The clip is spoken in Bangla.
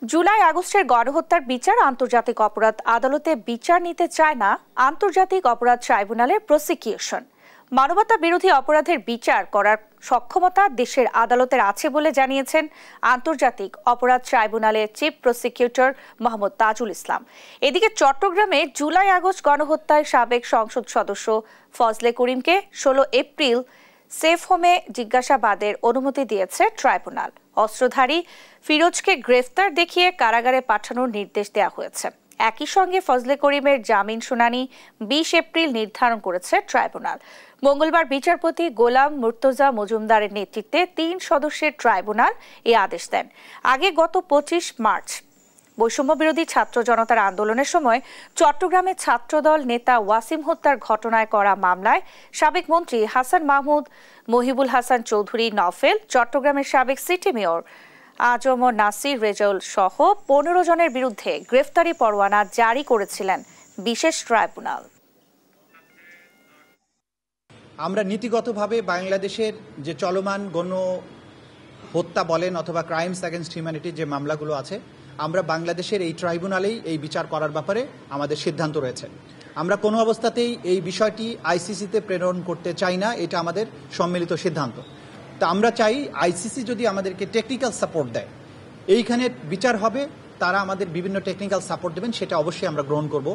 জুলাই আগস্টের গণহত্যার বিচার আন্তর্জাতিক অপরাধ আদালতে বিচার নিতে চায় না আন্তর্জাতিক অপরাধ ট্রাইব্যুনালের প্রসিকিউশন। মানবতা বিরোধী অপরাধের বিচার করার সক্ষমতা দেশের আদালতের আছে বলে জানিয়েছেন আন্তর্জাতিক অপরাধ ট্রাইব্যুনালের চিফ প্রসিকিউটর মোহাম্মদ তাজুল ইসলাম। এদিকে চট্টগ্রামে জুলাই আগস্ট গণহত্যায় সাবেক সংসদ সদস্য ফজলে করিমকে 16 এপ্রিল সেফ হোমে জিজ্ঞাসাবাদের অনুমতি দিয়েছে ট্রাইব্যুনাল। অস্ত্রধারী ফিরোজকে গ্রেফতার দেখিয়ে কারাগারে পাঠানোর নির্দেশ দেওয়া হয়েছে। একই সঙ্গে ফজলে করিমের জামিন শুনানি 20 এপ্রিল নির্ধারণ করেছে ট্রাইব্যুনাল। মঙ্গলবার বিচারপতি গোলাম মুর্তজা মজুমদারের নেতৃত্বে 3 সদস্যের ট্রাইব্যুনাল এই আদেশ দেন। আগে গত 25 মার্চ বৈষম্য বিরোধী ছাত্র জনতার আন্দোলনের সময় চট্টগ্রামে ছাত্রদল নেতা ওয়াসিম হত্যার ঘটনায় করা মামলায় সাবেক মন্ত্রী হাসান মাহমুদ, মহিবুল হাসান চৌধুরী নফেল, চট্টগ্রামের সাবেক সিটি মেয়র আজম নাসির রেজাউল সহ 15 জনের বিরুদ্ধে গ্রেফতারি পরোয়ানা জারি করেছিলেন বিশেষ ট্রাইব্যুনাল। আমরা নীতিগতভাবে বাংলাদেশের যে চলমান গণ হত্যা বলেন অথবা ক্রাইমস অ্যাগেনস্ট হিউম্যানিটির যে মামলাগুলো আছে, আমরা বাংলাদেশের এই ট্রাইব্যুনালেই এই বিচার করার ব্যাপারে আমাদের সিদ্ধান্ত রয়েছে। আমরা কোনো অবস্থাতেই এই বিষয়টি আইসিসিতে প্রেরণ করতে চাই না, এটা আমাদের সম্মিলিত সিদ্ধান্ত। তা আমরা চাই আইসিসি যদি আমাদেরকে টেকনিক্যাল সাপোর্ট দেয়, এইখানে বিচার হবে, তারা আমাদের বিভিন্ন টেকনিক্যাল সাপোর্ট দেবেন, সেটা অবশ্যই আমরা গ্রহণ করব।